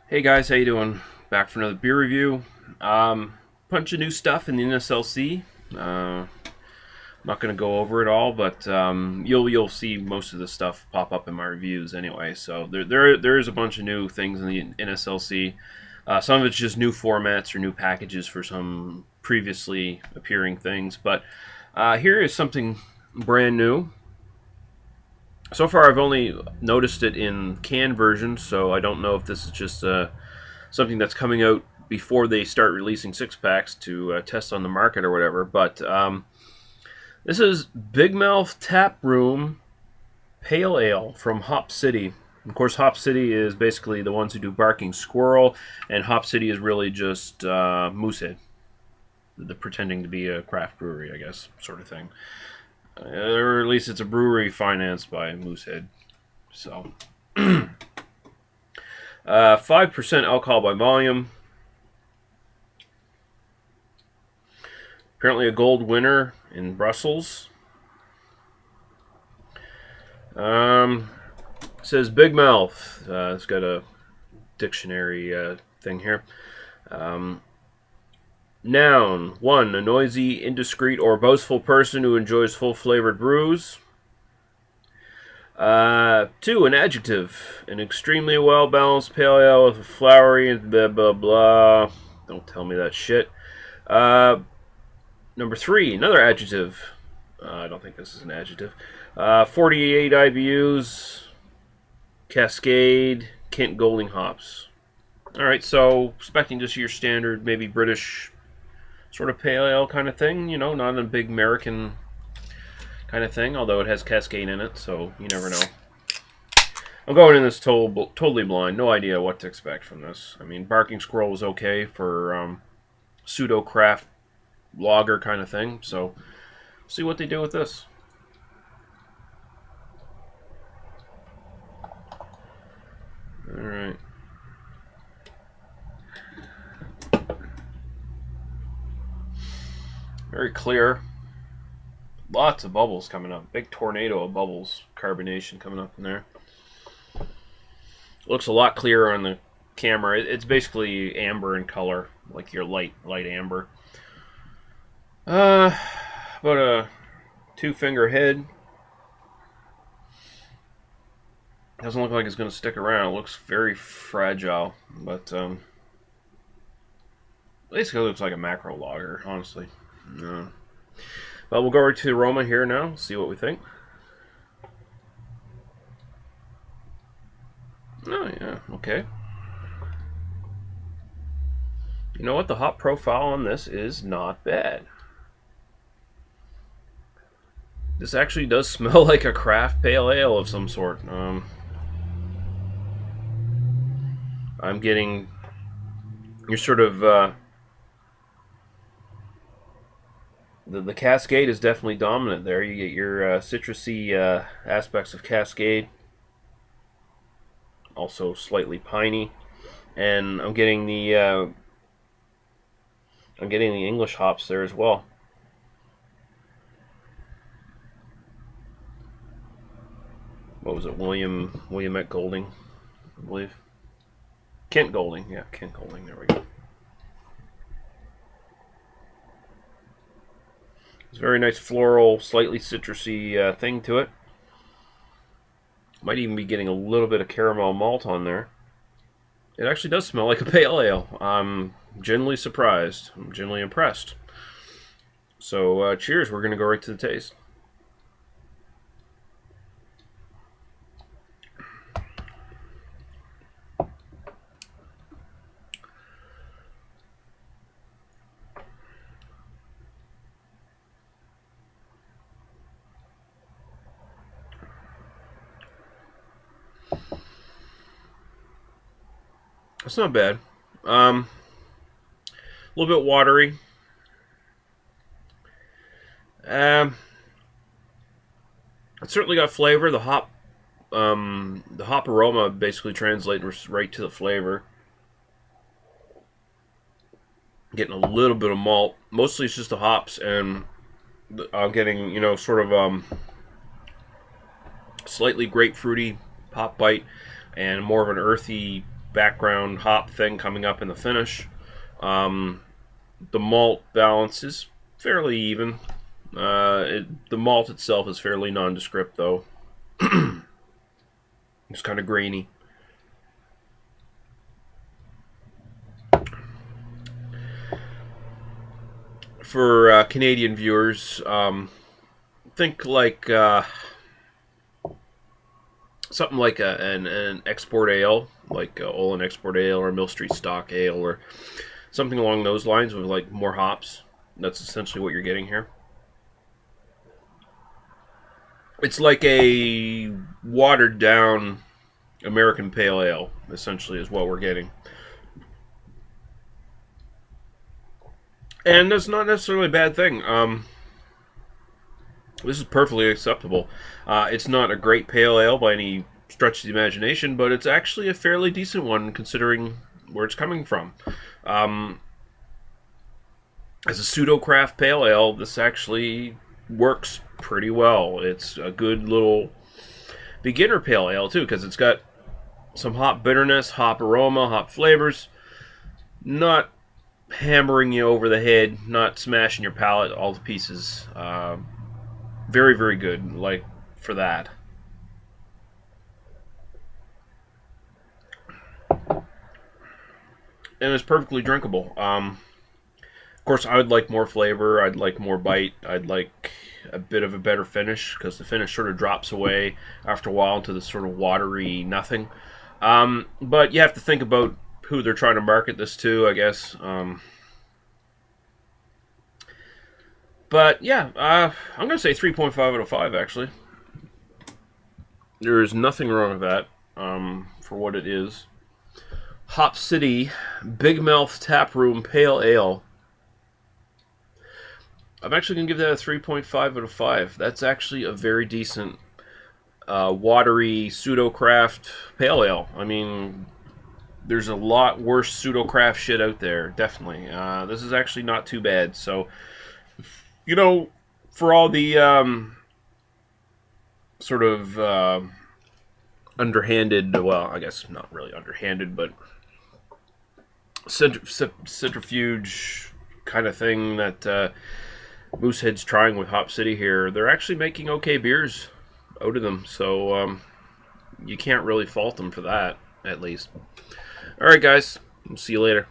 Hey guys, how you doing? Back for another beer review. Bunch of new stuff in the NSLC. I'm not going to go over it all, but you'll see most of the stuff pop up in my reviews anyway. So there is a bunch of new things in the NSLC. Some of it's just new formats or new packages for some previously appearing things. But here is something brand new. So far, I've only noticed it in canned versions, so I don't know if this is just something that's coming out before they start releasing six packs to test on the market or whatever. But this is Big Mouth Tap Room Pale Ale from Hop City. Of course, Hop City is basically the ones who do Barking Squirrel, and Hop City is really just Moosehead, the pretending to be a craft brewery, I guess, sort of thing. Or at least it's a brewery financed by Moosehead. So, 5% alcohol by volume. Apparently a gold winner in Brussels. It says Big Mouth. It's got a dictionary thing here. Noun: 1. A noisy, indiscreet, or boastful person who enjoys full-flavored brews. 2. An adjective: an extremely well-balanced pale ale with a flowery and blah blah blah. Don't tell me that shit. Number 3, another adjective. I don't think this is an adjective. 48 IBUs, Cascade, Kent Golding hops. Alright, so expecting just your standard, maybe British sort of pale ale kind of thing, you know, not a big American kind of thing, although it has Cascade in it, so you never know. I'm going in this totally blind, no idea what to expect from this. I mean, Barking Squirrel was okay for pseudo-craft lager kind of thing, so see what they do with this. Alright. Very clear. Lots of bubbles coming up. Big tornado of bubbles, carbonation coming up in there. Looks a lot clearer on the camera. It's basically amber in color, like your light amber. About a 2-finger head. Doesn't look like it's going to stick around. It looks very fragile, but basically looks like a macro lager, honestly. No. Well, we'll go over to the aroma here now, see what we think. Oh, yeah, okay. You know what? The hop profile on this is not bad. This actually does smell like a craft pale ale of some sort. I'm getting your sort of the Cascade is definitely dominant there. You get your citrusy aspects of Cascade, also slightly piney, and I'm getting the English hops there as well. What was it, William at Golding, I believe. Kent Golding, yeah, Kent Golding. There we go. It's a very nice floral, slightly citrusy thing to it. Might even be getting a little bit of caramel malt on there. It actually does smell like a pale ale. I'm genuinely surprised. I'm genuinely impressed. So, cheers. We're going to go right to the taste. It's not bad. A little bit watery. It's certainly got flavor. The hop aroma basically translates right to the flavor. Getting a little bit of malt. Mostly it's just the hops, and I'm getting, you know, sort of slightly grapefruity hop bite, and more of an earthy background hop thing coming up in the finish. The malt balance is fairly even. The malt itself is fairly nondescript, though. It's kind of grainy. For Canadian viewers, think like something like an export ale, like Olin Export Ale or Mill Street Stock Ale, or something along those lines with like more hops. That's essentially what you're getting here. It's like a watered down American Pale Ale, essentially, is what we're getting. And that's not necessarily a bad thing. This is perfectly acceptable. It's not a great pale ale by any stretch of the imagination, but it's actually a fairly decent one considering where it's coming from. As a pseudo-craft pale ale, this actually works pretty well. It's a good little beginner pale ale, too, because it's got some hop bitterness, hop aroma, hop flavors. Not hammering you over the head, not smashing your palate all to pieces. Very, very good, like, for that. And it's perfectly drinkable. Of course, I would like more flavor. I'd like more bite. I'd like a bit of a better finish, because the finish sort of drops away after a while into this sort of watery nothing. But you have to think about who they're trying to market this to, I guess. But yeah, I'm going to say 3.5 out of 5, actually. There is nothing wrong with that for what it is. Hop City Big Mouth Tap Room Pale Ale. I'm actually going to give that a 3.5 out of 5. That's actually a very decent, watery, pseudo-craft pale ale. I mean, there's a lot worse pseudo-craft shit out there, definitely. This is actually not too bad. So, you know, for all the sort of underhanded, well, I guess not really underhanded, but centrifuge kind of thing that Moosehead's trying with Hop City here, they're actually making okay beers out of them. So you can't really fault them for that, at least. All right, guys. We'll see you later.